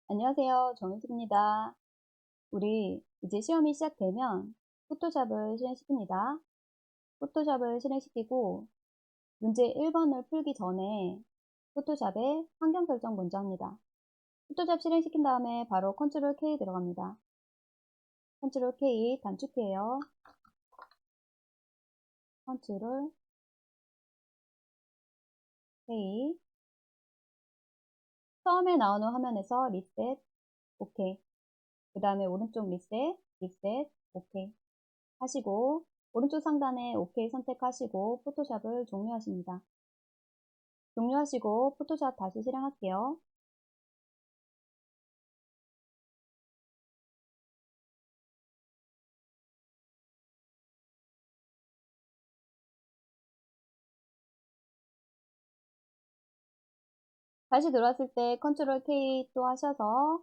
안녕하세요. 정은수입니다. 우리 이제 시험이 시작되면 포토샵을 실행시킵니다. 포토샵을 실행시키고 문제 1번을 풀기 전에 포토샵에 환경 설정 먼저 합니다. 포토샵 실행시킨 다음에 바로 컨트롤 K 들어갑니다. 컨트롤 K 단축키예요. 컨트롤 K. 처음에 나오는 화면에서 리셋, OK. 그 다음에 오른쪽 리셋, OK 하시고 오른쪽 상단에 OK 선택하시고 포토샵을 종료하십니다. 종료하시고 포토샵 다시 실행할게요. 다시 들어왔을 때 컨트롤 K 또 하셔서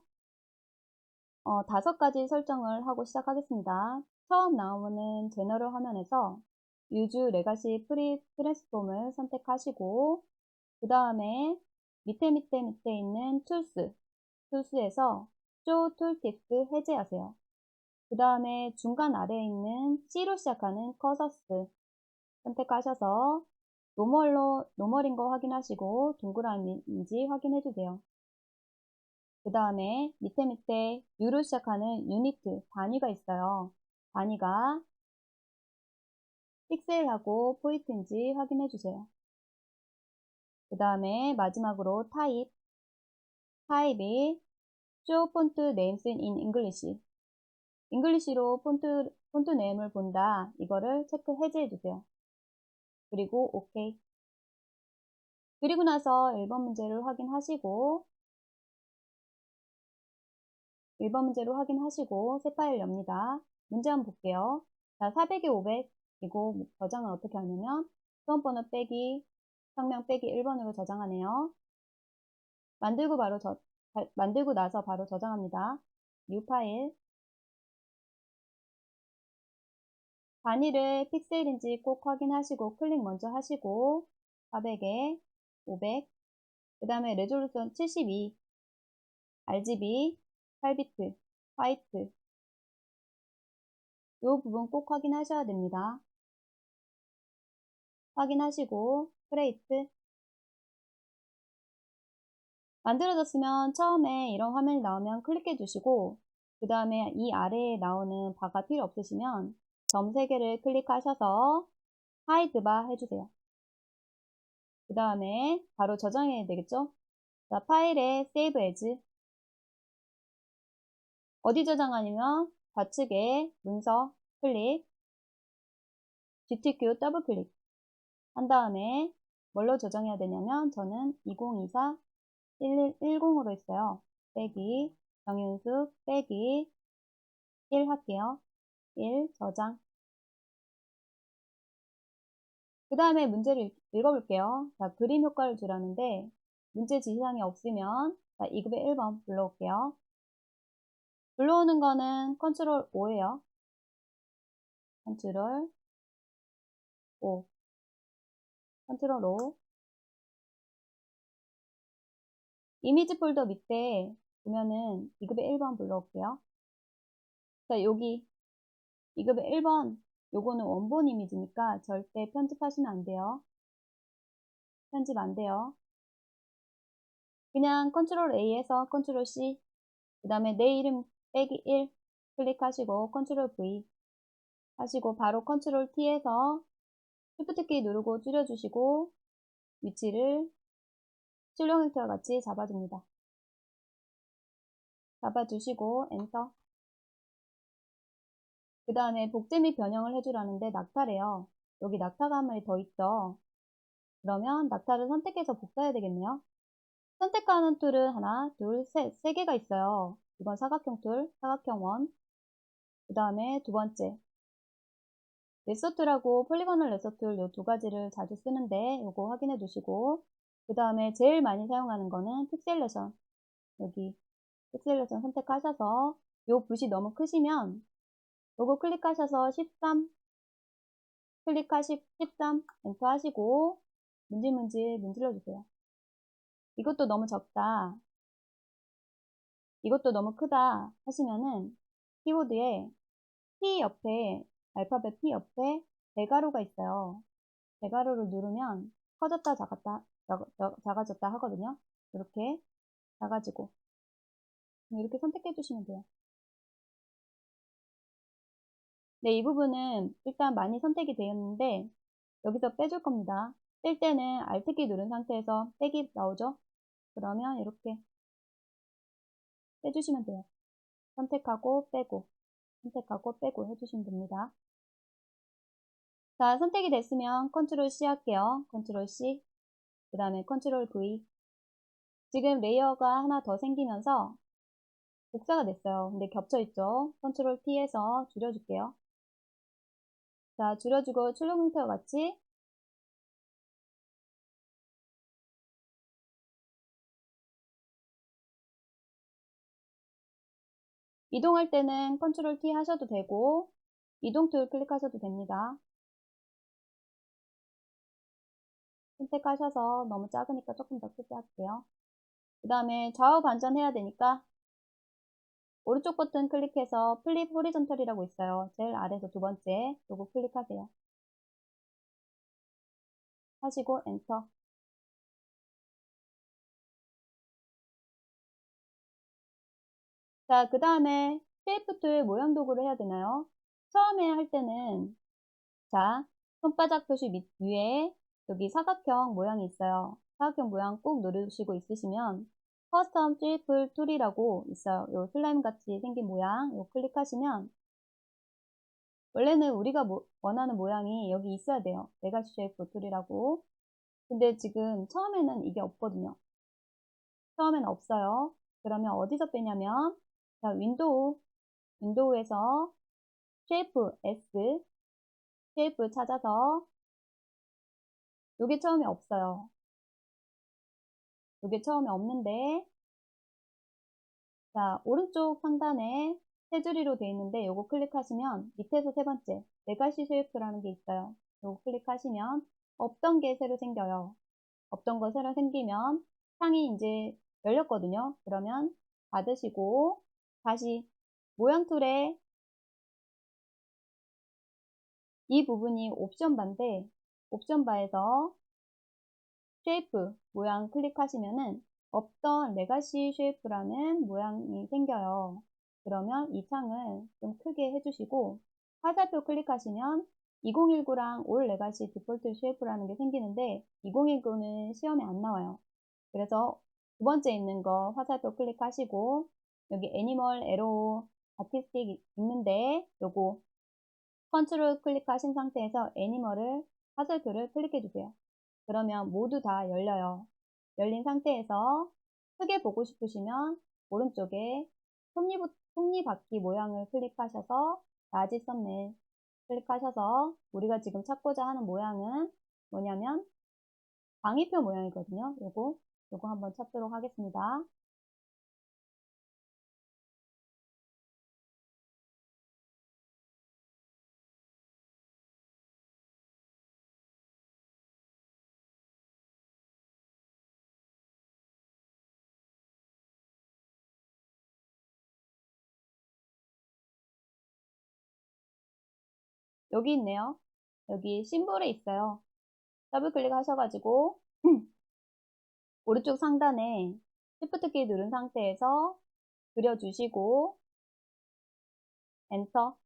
5가지 설정을 하고 시작하겠습니다. 처음 나오는 제너럴 화면에서 Use Legacy Free Transform을 선택하시고 그 다음에 밑에 있는 툴스에서 Show Tooltips 해제하세요. 그 다음에 중간 아래에 있는 C로 시작하는 Cursors 선택하셔서 노멀인 거 확인하시고 동그라미인지 확인해 주세요. 그 다음에 밑에 U로 시작하는 유니트, 단위가 있어요. 단위가 픽셀하고 포인트인지 확인해 주세요. 그 다음에 마지막으로 타입이 Show Font Names in English. 잉글리시로 폰트 네임을 본다. 이거를 체크 해제해 주세요. 그리고 OK. 그리고 나서 1번 문제를 확인하시고 새 파일 엽니다. 문제 한번 볼게요. 자, 400에 500 이거 저장을 어떻게 하냐면 수험번호 빼기 성명 빼기 1번으로 저장하네요. 만들고 나서 바로 저장합니다. 뉴 파일. 단위를 픽셀인지 꼭 확인하시고 클릭 먼저 하시고 400에 500 그 다음에 레졸루션 72 RGB 8비트 화이트 이 부분 꼭 확인하셔야 됩니다. 확인하시고 크레이트 만들어졌으면 처음에 이런 화면이 나오면 클릭해 주시고 그 다음에 이 아래에 나오는 바가 필요 없으시면 점 3개를 클릭하셔서 하이드바 해주세요. 그 다음에 바로 저장해야 되겠죠? 자, 파일에 세이브 에즈 어디 저장하냐면 좌측에 문서 클릭 GTQ 더블 클릭 한 다음에 뭘로 저장해야 되냐면 저는 2024 1110으로 했어요. 빼기 정윤숙 빼기 1 할게요. 1 저장. 그 다음에 문제를 읽어볼게요. 자, 그림 효과를 주라는데 문제 지시사항이 없으면 자, 2급의 1번 불러올게요. 불러오는 거는 컨트롤 5예요. 컨트롤 5 컨트롤 5 이미지 폴더 밑에 보면은 2급의 1번 불러올게요. 자, 여기 2급의 1번 요거는 원본 이미지니까 절대 편집하시면 안 돼요. 편집 안 돼요. 그냥 컨트롤 A에서 컨트롤 C 그 다음에 내 이름 빼기 1 클릭하시고 컨트롤 V 하시고 바로 컨트롤 T에서 쉬프트 키 누르고 줄여주시고 위치를 출력 형태와 같이 잡아줍니다. 잡아주시고 엔터. 그 다음에 복제 및 변형을 해주라는데 낙타래요. 여기 낙타감이 더 있죠. 그러면 낙타를 선택해서 복사해야 되겠네요. 선택하는 툴은 하나, 둘, 셋, 3개가 있어요. 이건 사각형 툴, 사각형 원. 그 다음에 두 번째 레서툴하고 폴리거널 레서툴 요 2가지를 자주 쓰는데 요거 확인해 두시고 그 다음에 제일 많이 사용하는 거는 픽셀레션 여기 픽셀레션 선택하셔서 요 붓이 너무 크시면 요거 클릭하셔서 13 13 엔터 하시고 문질러주세요. 이것도 너무 적다. 이것도 너무 크다 하시면은 키보드에 P 옆에 알파벳 P 옆에 대괄호가 있어요. 대괄호를 누르면 커졌다 작아졌다 하거든요. 이렇게 작아지고 이렇게 선택해 주시면 돼요. 네, 이 부분은 일단 많이 선택이 되었는데 여기서 빼줄 겁니다. 뺄 때는 Alt키 누른 상태에서 빼기 나오죠? 그러면 이렇게 빼주시면 돼요. 선택하고 빼고 선택하고 빼고 해주시면 됩니다. 자, 선택이 됐으면 컨트롤 C 할게요. 컨트롤 C 그 다음에 컨트롤 V. 지금 레이어가 하나 더 생기면서 복사가 됐어요. 근데 겹쳐있죠? 컨트롤 T에서 줄여줄게요. 자, 줄여주고 출력 형태와 같이 이동할 때는 컨트롤 T 하셔도 되고 이동 툴 클릭하셔도 됩니다. 선택하셔서 너무 작으니까 조금 더 크게 할게요. 그 다음에 좌우 반전해야 되니까 오른쪽 버튼 클릭해서 플립 호리존털이라고 있어요. 제일 아래에서 두 번째 요거 클릭하세요. 하시고 엔터. 자, 그 다음에 쉐이프 툴 모양 도구를 해야 되나요? 처음에 할 때는 자, 손바닥 표시 위에 여기 사각형 모양이 있어요. 사각형 모양 꾹 누르시고 있으시면 커스텀 쉐이프 툴이라고 있어요. 요 슬라임 같이 생긴 모양 요 클릭하시면 원래는 우리가 원하는 모양이 여기 있어야 돼요. 레가시 쉐이프 툴이라고. 근데 지금 처음에는 이게 없거든요. 처음에는 없어요. 그러면 어디서 빼냐면 자, 윈도우에서 쉐이프 S 쉐이프 찾아서 요게 처음에 없어요. 요게 처음에 없는데 자, 오른쪽 상단에 세 줄이로 되어 있는데 요거 클릭하시면 밑에서 세 번째 레가시 쉐이프라는 게 있어요. 요거 클릭하시면 없던 게 새로 생겨요. 없던 거 새로 생기면 창이 이제 열렸거든요. 그러면 닫으시고 다시 모양 툴에 이 부분이 옵션 바인데 옵션 바에서 쉐이프 모양 클릭하시면은 없던 레가시 쉐이프라는 모양이 생겨요. 그러면 이 창을 좀 크게 해주시고 화살표 클릭하시면 2019랑 올 레가시 디폴트 쉐이프라는 게 생기는데 2019는 시험에 안 나와요. 그래서 두 번째 있는 거 화살표 클릭하시고 여기 애니멀 에로우 아티스틱 있는데 요거 컨트롤 클릭하신 상태에서 애니멀을 화살표를 클릭해 주세요. 그러면 모두 다 열려요. 열린 상태에서 크게 보고 싶으시면 오른쪽에 톱니바퀴 모양을 클릭하셔서 라지 썸네일 클릭하셔서 우리가 지금 찾고자 하는 모양은 뭐냐면 방위표 모양이거든요. 요거 한번 찾도록 하겠습니다. 여기 있네요. 여기 심볼에 있어요. 더블 클릭 하셔가지고 오른쪽 상단에 Shift 키 누른 상태에서 그려주시고 엔터.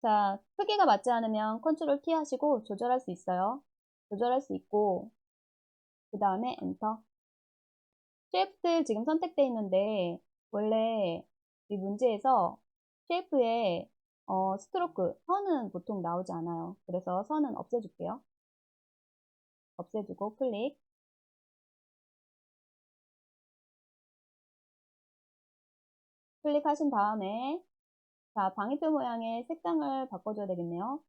자, 크기가 맞지 않으면 컨트롤 T 하시고 조절할 수 있어요. 조절할 수 있고 그 다음에 엔터. 쉐이프 지금 선택되어 있는데 원래 이 문제에서 쉐이프에 스트로크, 선은 보통 나오지 않아요. 그래서 선은 없애줄게요. 없애주고 클릭. 클릭하신 다음에 자, 방위표 모양의 색상을 바꿔줘야 되겠네요.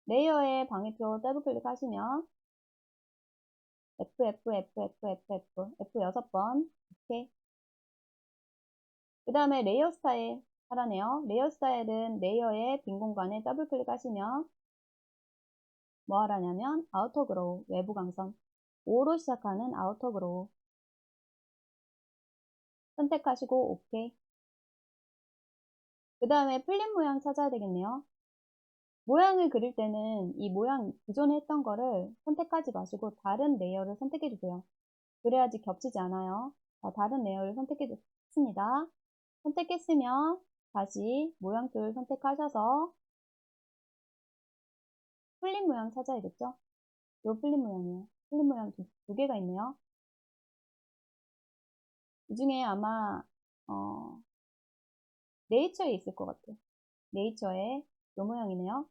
레이어에 방위표 더블 클릭하시면 F 6번 이렇게. 그 다음에 레이어 스타일 하라네요. 레이어 스타일은 레이어의 빈 공간에 더블 클릭하시면 뭐 하라냐면 아우터 그로우, 외부 강선 5로 시작하는 아우터 그로우 선택하시고 오케이. 그 다음에 플립 모양 찾아야 되겠네요. 모양을 그릴 때는 이 모양 기존에 했던 거를 선택하지 마시고 다른 레이어를 선택해 주세요. 그래야지 겹치지 않아요. 자, 다른 레이어를 선택해 줬습니다. 선택했으면 다시 모양들 선택하셔서 플립 모양 찾아야겠죠? 요 플립 모양이에요. 플립 모양 두 개가 있네요. 이 중에 아마 네이처에 있을 것 같아요. 네이처에 요 모양이네요.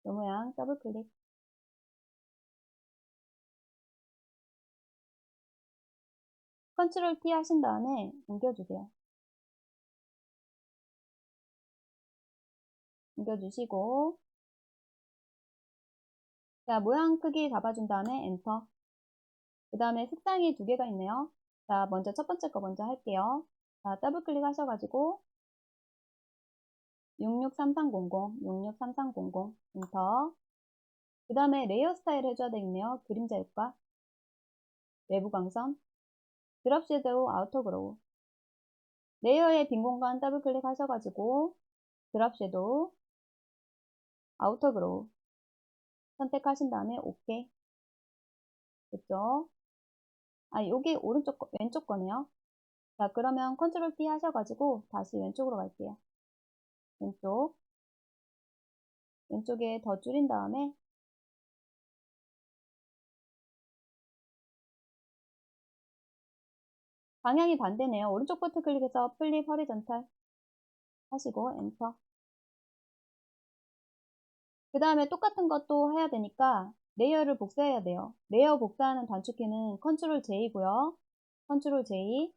요 모양 더블 클릭. 컨트롤 T 하신 다음에 옮겨주세요. 옮겨주시고 자, 모양 크기 잡아준 다음에 엔터. 그 다음에 색상이 두 개가 있네요. 자, 먼저 첫 번째 거 먼저 할게요. 자, 더블 클릭 하셔가지고 663300, 663300 엔터. 그 다음에 레이어 스타일 해줘야 되겠네요. 그림자 효과, 외부 광선, 드롭 섀도우, 아우터 그로우. 레이어의 빈 공간 더블 클릭 하셔가지고 드롭 섀도우, 아우터 그로우 선택하신 다음에 오케이. 됐죠? 아, 여기 오른쪽 거, 왼쪽 거네요. 자, 그러면 컨트롤 T 하셔가지고 다시 왼쪽으로 갈게요. 왼쪽에 더 줄인 다음에 방향이 반대네요. 오른쪽 버튼 클릭해서 플립 허리전탈 하시고 엔터. 그 다음에 똑같은 것도 해야 되니까 레이어를 복사해야 돼요. 레이어 복사하는 단축키는 컨트롤 J고요. 컨트롤 J,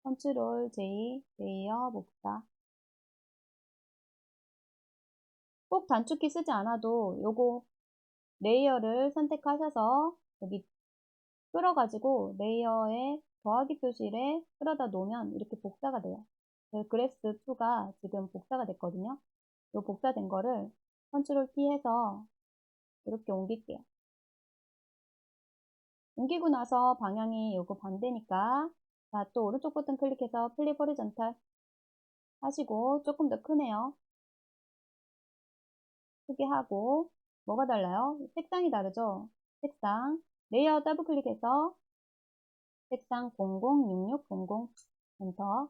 컨트롤 J, 레이어 복사. 꼭 단축키 쓰지 않아도 요거 레이어를 선택하셔서 여기 끌어가지고 레이어에 더하기 표시를 끌어다 놓으면 이렇게 복사가 돼요. 그래스 2가 지금 복사가 됐거든요. 이 복사된 거를 컨트롤 T 해서 이렇게 옮길게요. 옮기고 나서 방향이 요거 반대니까 자, 또 오른쪽 버튼 클릭해서 플립 호리전탈 하시고 조금 더 크네요. 크게 하고 뭐가 달라요? 색상이 다르죠? 색상 레이어 더블 클릭해서 색상 006600 엔터.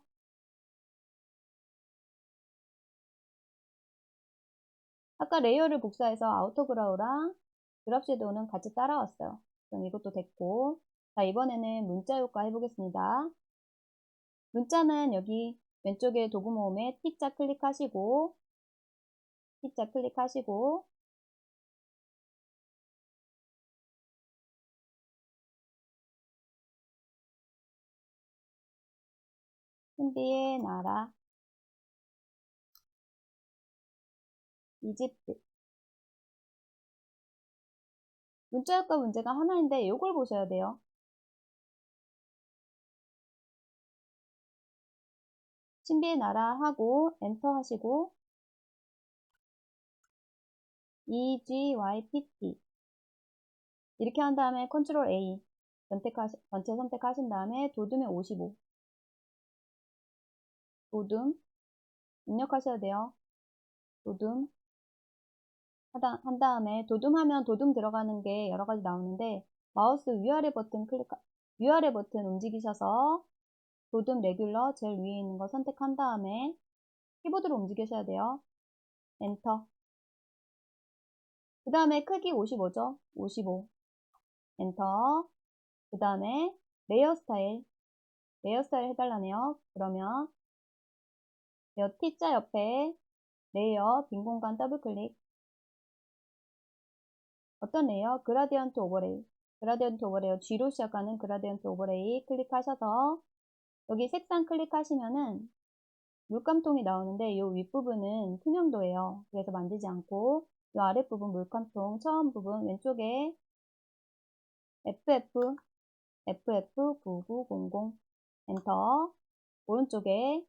아까 레이어를 복사해서 아우터 그라우랑 드롭 섀도우는 같이 따라왔어요. 그럼 이것도 됐고 자, 이번에는 문자 효과 해보겠습니다. 문자는 여기 왼쪽에 도구 모음에 T자 클릭하시고 신비의 나라, 이집트. 문자 효과 문제가 하나인데 이걸 보셔야 돼요. 신비의 나라 하고 엔터 하시고 EGYPT 이렇게 한 다음에 컨트롤 A 전체 선택하신 다음에 도둠에 55 도둠 입력하셔야 돼요. 도둠 한 다음에 도둠 하면 도둠 들어가는 게 여러 가지 나오는데 마우스 위아래 버튼 움직이셔서 도둠 레귤러 제일 위에 있는 거 선택한 다음에 키보드로 움직이셔야 돼요. 엔터. 그 다음에 크기 55죠? 55. 엔터. 그 다음에 레이어 스타일 해달라네요. 그러면 요 T자 옆에 레이어 빈 공간 더블 클릭. 어떤 레이어? 그라디언트 오버레이. G로 시작하는 그라디언트 오버레이 클릭하셔서 여기 색상 클릭하시면은 물감통이 나오는데 이 윗부분은 투명도예요. 그래서 만지지 않고 이 아랫부분 물감통 처음 부분 왼쪽에 FF9900 엔터. 오른쪽에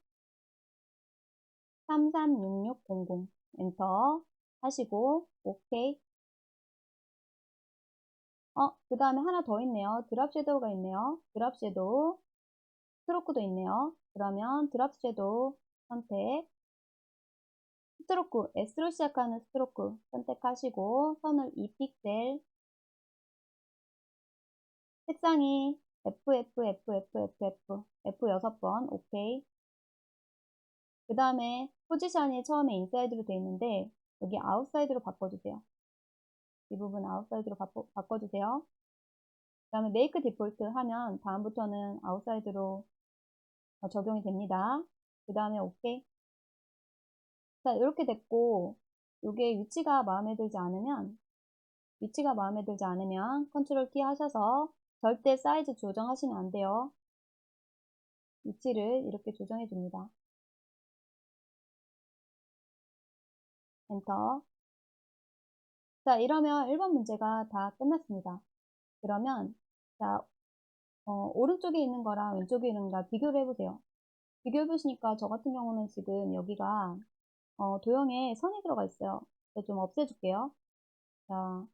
336600 엔터 하시고 오케이. 그 다음에 하나 더 있네요. 드롭 섀도우가 있네요. 드롭 섀도우 스트로크도 있네요. 그러면 드랍 섀도우 선택, 스트로크, S로 시작하는 스트로크 선택하시고 선을 2픽셀, 색상이 F 6번, 오케이. 그 다음에 포지션이 처음에 인사이드로 되어 있는데 여기 아웃사이드로 바꿔주세요. 이 부분 아웃사이드로 바꿔주세요. 그 다음에 메이크 디폴트 하면 다음부터는 아웃사이드로 적용이 됩니다. 그 다음에 오케이. 자, 이렇게 됐고 이게 위치가 마음에 들지 않으면 컨트롤 키 하셔서 절대 사이즈 조정하시면 안 돼요. 위치를 이렇게 조정해 줍니다. 엔터. 자, 이러면 1번 문제가 다 끝났습니다. 그러면 자, 오른쪽에 있는 거랑 왼쪽에 있는 거랑 비교를 해보세요. 비교해 보시니까 저 같은 경우는 지금 여기가 도형에 선이 들어가 있어요. 좀 없애줄게요. 자,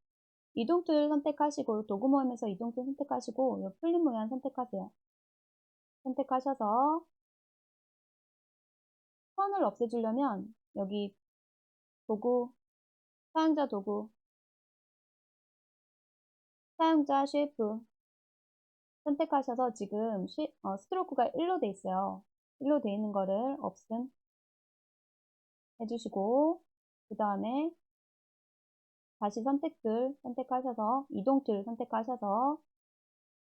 이동 툴 선택하시고 도구 모임에서 이동 툴 선택하시고 이 풀린 모양 선택하세요. 선택하셔서 선을 없애주려면 여기 도구, 사용자 도구, 사용자 쉐이프 선택하셔서 지금 스트로크가 1로 돼 있어요. 1로 돼 있는 거를 없음 해주시고 그 다음에 다시 선택툴 선택하셔서 이동툴 선택하셔서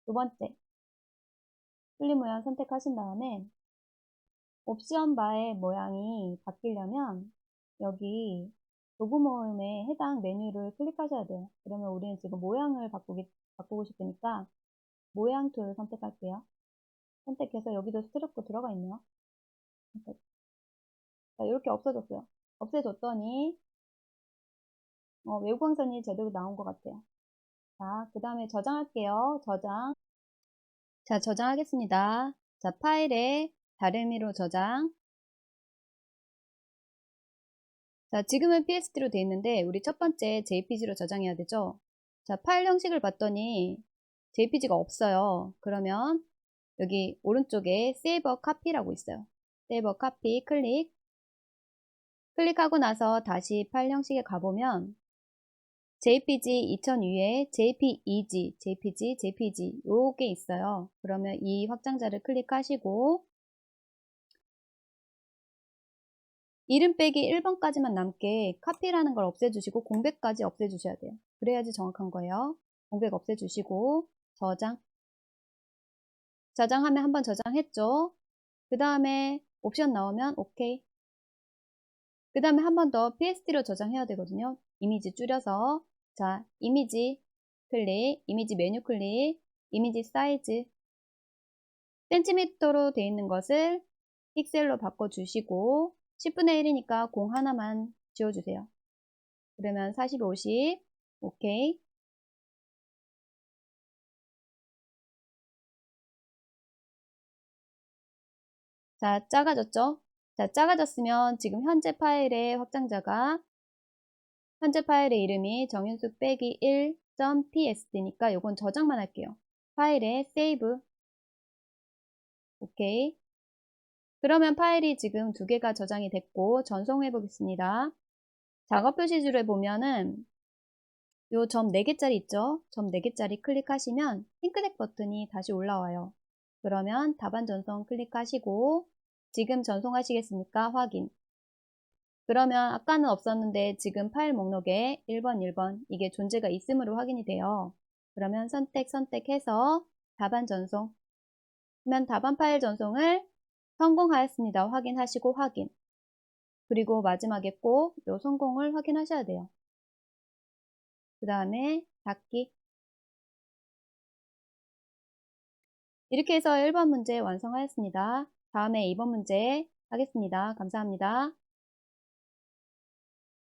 두 번째 풀린 모양 선택하신 다음에 옵션 바의 모양이 바뀌려면 여기 도구 모음에 해당 메뉴를 클릭하셔야 돼요. 그러면 우리는 지금 모양을 바꾸고 싶으니까 모양 툴 선택할게요. 선택해서 여기도 스트로크 들어가 있네요. 자, 이렇게 없어졌어요. 없애줬더니 외구광선이 제대로 나온 것 같아요. 자, 그 다음에 저장할게요. 저장. 자, 저장하겠습니다. 자, 파일에 다름이로 저장. 자, 지금은 PSD로 되어 있는데 우리 첫 번째 JPG로 저장해야 되죠. 자, 파일 형식을 봤더니 JPG가 없어요. 그러면 여기 오른쪽에 Save a Copy라고 있어요. Save a Copy 클릭하고 나서 다시 파일 형식에 가보면 JPG 2002에 JPEG, JPG 요게 있어요. 그러면 이 확장자를 클릭하시고 이름 빼기 1번까지만 남게 카피라는 걸 없애주시고 공백까지 없애주셔야 돼요. 그래야지 정확한 거예요. 공백 없애주시고 저장하면 한번 저장했죠. 그 다음에 옵션 나오면 오케이. 그 다음에 한 번 더 PSD로 저장해야 되거든요. 이미지 줄여서 자, 이미지 클릭, 이미지 메뉴 클릭, 이미지 사이즈 센티미터로 되어 있는 것을 픽셀로 바꿔주시고 10분의 1이니까 공 하나만 지워주세요. 그러면 40, 50 오케이. 자, 작아졌죠? 자, 작아졌으면 지금 현재 파일의 이름이 정윤숙 빼기 1.psd니까 이건 저장만 할게요. 파일에 세이브 오케이. 그러면 파일이 지금 두 개가 저장이 됐고 전송해 보겠습니다. 작업 표시줄에 보면은 요 점 4개짜리 있죠? 점 4개짜리 클릭하시면 핑크색 버튼이 다시 올라와요. 그러면 답안 전송 클릭하시고 지금 전송하시겠습니까? 확인. 그러면 아까는 없었는데 지금 파일 목록에 1번 이게 존재가 있음으로 확인이 돼요. 그러면 선택해서 답안 전송. 그러면 답안 파일 전송을 성공하였습니다. 확인하시고 확인. 그리고 마지막에 꼭 요 성공을 확인하셔야 돼요. 그 다음에 닫기. 이렇게 해서 1번 문제 완성하였습니다. 다음에 2번 문제 하겠습니다. 감사합니다.